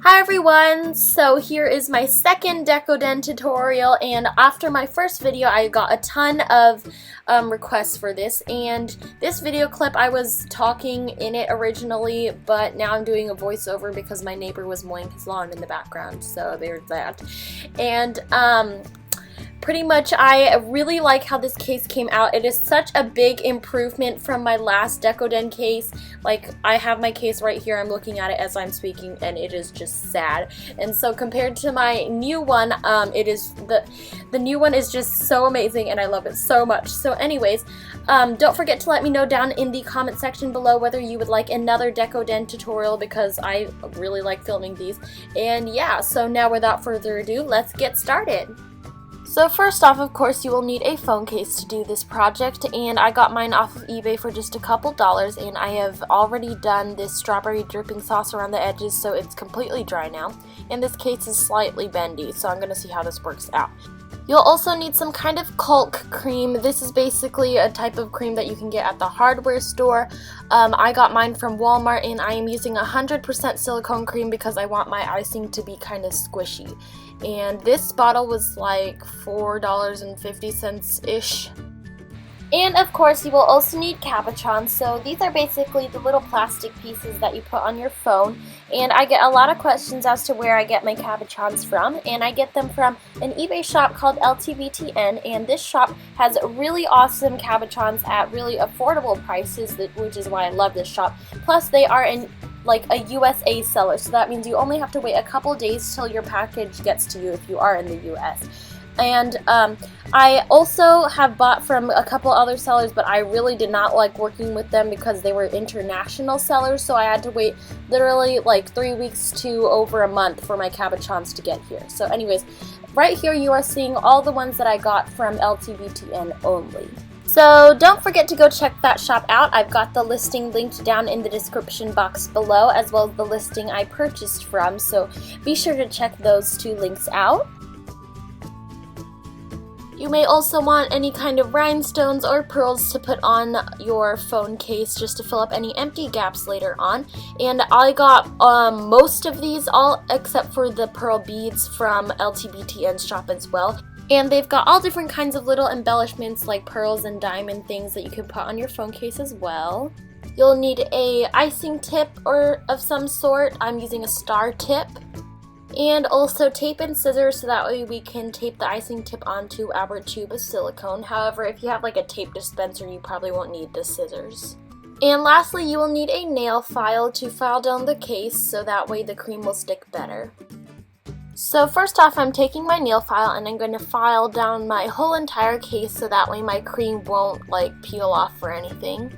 Hi everyone! So here is my second Decoden tutorial, and after my first video I got a ton of requests for this, and this video clip I was talking in it originally, but now I'm doing a voiceover because my neighbor was mowing his lawn in the background, so there's that. And pretty much, I really like how this case came out. It is such a big improvement from my last Decoden case. Like, I have my case right here, I'm looking at it as I'm speaking, and it is just sad. And so compared to my new one, it is the new one is just so amazing, and I love it so much. So anyways, don't forget to let me know down in the comment section below whether you would like another Decoden tutorial, because I really like filming these. And yeah, so now without further ado, let's get started. So first off, of course, you will need a phone case to do this project, and I got mine off of eBay for just a couple dollars, and I have already done this strawberry dripping sauce around the edges, so it's completely dry now. And this case is slightly bendy, so I'm going to see how this works out. You'll also need some kind of caulk cream. This is basically a type of cream that you can get at the hardware store. I got mine from Walmart, and I am using 100% silicone cream because I want my icing to be kind of squishy. And this bottle was like $4.50-ish. And of course, you will also need cabochons. So these are basically the little plastic pieces that you put on your phone. And I get a lot of questions as to where I get my cabochons from. And I get them from an eBay shop called LTBTN. And this shop has really awesome cabochons at really affordable prices, which is why I love this shop. Plus, they are like a USA seller. So that means you only have to wait a couple days till your package gets to you if you are in the US. And I also have bought from a couple other sellers, but I really did not like working with them because they were international sellers, so I had to wait literally like 3 weeks to over a month for my cabochons to get here. So anyways, right here you are seeing all the ones that I got from LTBTN only. So don't forget to go check that shop out. I've got the listing linked down in the description box below, as well as the listing I purchased from, so be sure to check those two links out. You may also want any kind of rhinestones or pearls to put on your phone case just to fill up any empty gaps later on. And I got most of these, all except for the pearl beads, from LTBTN's shop as well. And they've got all different kinds of little embellishments like pearls and diamond things that you can put on your phone case as well. You'll need a icing tip or of some sort. I'm using a star tip. And also tape and scissors, so that way we can tape the icing tip onto our tube of silicone. However, if you have like a tape dispenser, you probably won't need the scissors. And lastly, you will need a nail file to file down the case, so that way the cream will stick better. So first off, I'm taking my nail file and I'm going to file down my whole entire case, so that way my cream won't like peel off or anything.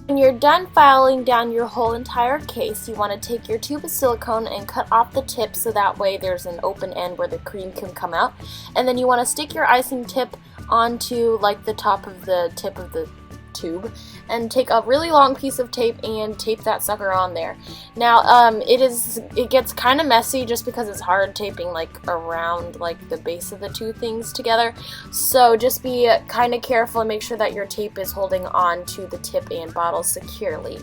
When you're done filing down your whole entire case, you want to take your tube of silicone and cut off the tip, so that way there's an open end where the cream can come out. And then you want to stick your icing tip onto like the top of the tip of the tube and take a really long piece of tape and tape that sucker on there. Now it gets kind of messy just because it's hard taping like around like the base of the two things together, so just be kind of careful and make sure that your tape is holding on to the tip and bottle securely.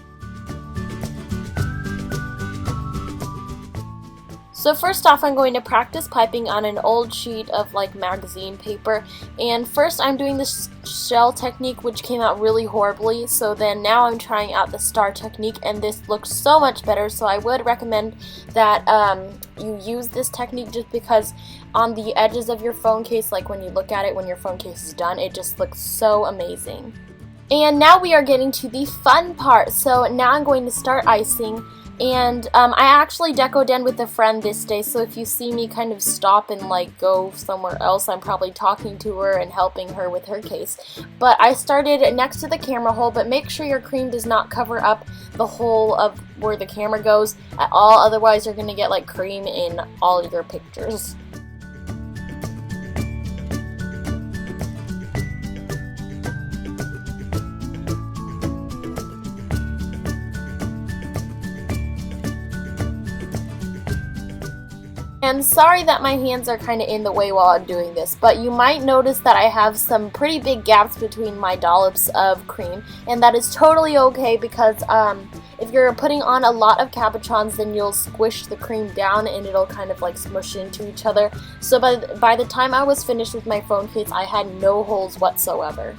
So first off, I'm going to practice piping on an old sheet of like magazine paper, and first I'm doing this shell technique, which came out really horribly, so then now I'm trying out the star technique, and this looks so much better. So I would recommend that you use this technique, just because on the edges of your phone case, like when you look at it when your phone case is done, it just looks so amazing. And now we are getting to the fun part. So now I'm going to start icing. And I actually Decoden with a friend this day, so if you see me kind of stop and like go somewhere else, I'm probably talking to her and helping her with her case. But I started next to the camera hole, but make sure your cream does not cover up the hole of where the camera goes at all, otherwise you're going to get like cream in all your pictures. And sorry that my hands are kind of in the way while I'm doing this, but you might notice that I have some pretty big gaps between my dollops of cream, and that is totally okay because if you're putting on a lot of cabochons, then you'll squish the cream down and it'll kind of like smush into each other. So by the time I was finished with my phone case, I had no holes whatsoever.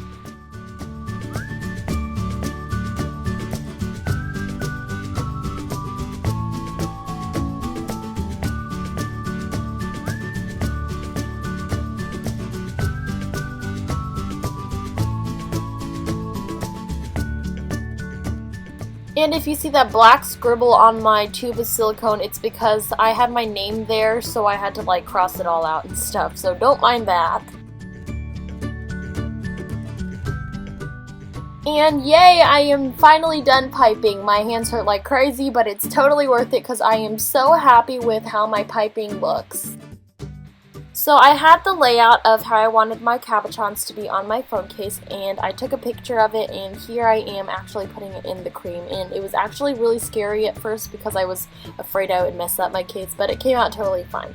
And if you see that black scribble on my tube of silicone, it's because I had my name there, so I had to like cross it all out and stuff, so don't mind that. And yay, I am finally done piping. My hands hurt like crazy, but it's totally worth it because I am so happy with how my piping looks. So I had the layout of how I wanted my cabochons to be on my phone case, and I took a picture of it, and here I am actually putting it in the cream. And it was actually really scary at first because I was afraid I would mess up my case, but it came out totally fine.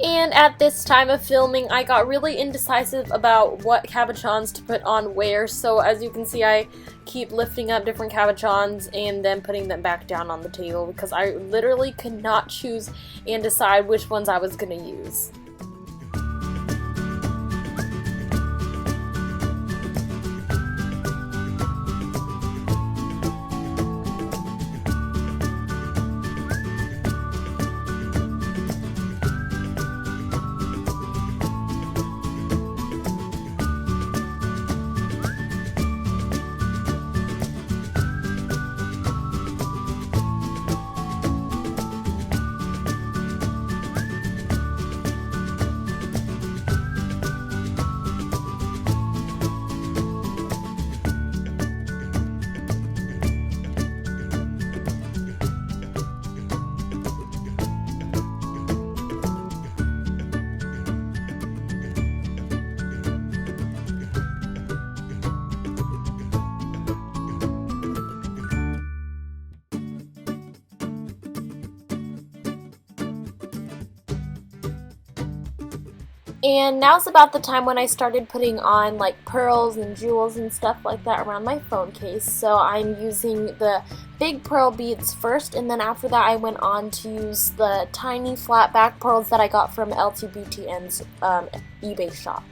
And at this time of filming, I got really indecisive about what cabochons to put on where, so as you can see, I keep lifting up different cabochons and then putting them back down on the table because I literally could not choose and decide which ones I was going to use. And now's about the time when I started putting on like pearls and jewels and stuff like that around my phone case. So I'm using the big pearl beads first, and then after that I went on to use the tiny flat back pearls that I got from LTBTN's eBay shop.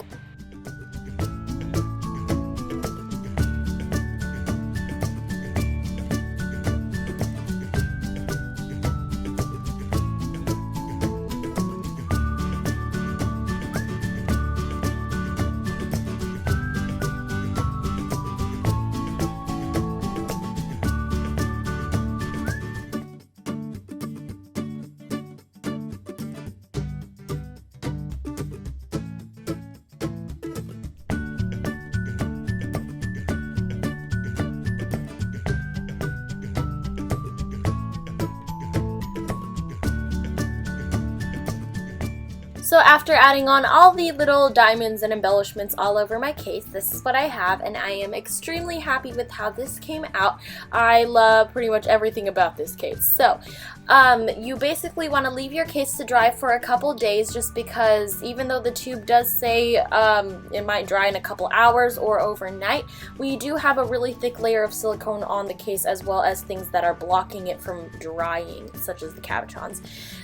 So after adding on all the little diamonds and embellishments all over my case, this is what I have, and I am extremely happy with how this came out. I love pretty much everything about this case. So you basically want to leave your case to dry for a couple days, just because even though the tube does say it might dry in a couple hours or overnight, we do have a really thick layer of silicone on the case, as well as things that are blocking it from drying, such as the cabochons.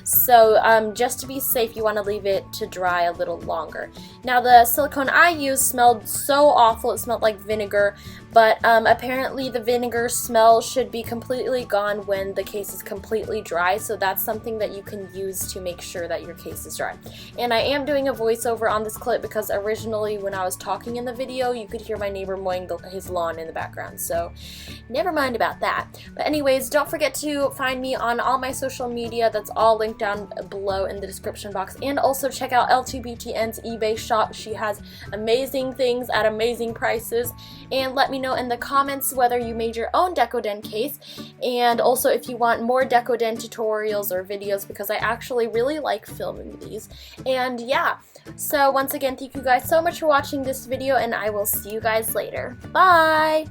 So just to be safe, you want to leave it to dry a little longer. Now the silicone I used smelled so awful. It smelled like vinegar, but apparently the vinegar smell should be completely gone when the case is completely dry, so that's something that you can use to make sure that your case is dry. And I am doing a voiceover on this clip because originally when I was talking in the video, you could hear my neighbor mowing his lawn in the background, so never mind about that. But anyways, don't forget to find me on all my social media. That's all linked down below in the description box, and also check out LTBTN's eBay shop. She has amazing things at amazing prices, and let me know in the comments whether you made your own Decoden case, and also if you want more Decoden tutorials or videos, because I actually really like filming these. And yeah, so once again, thank you guys so much for watching this video, and I will see you guys later. Bye!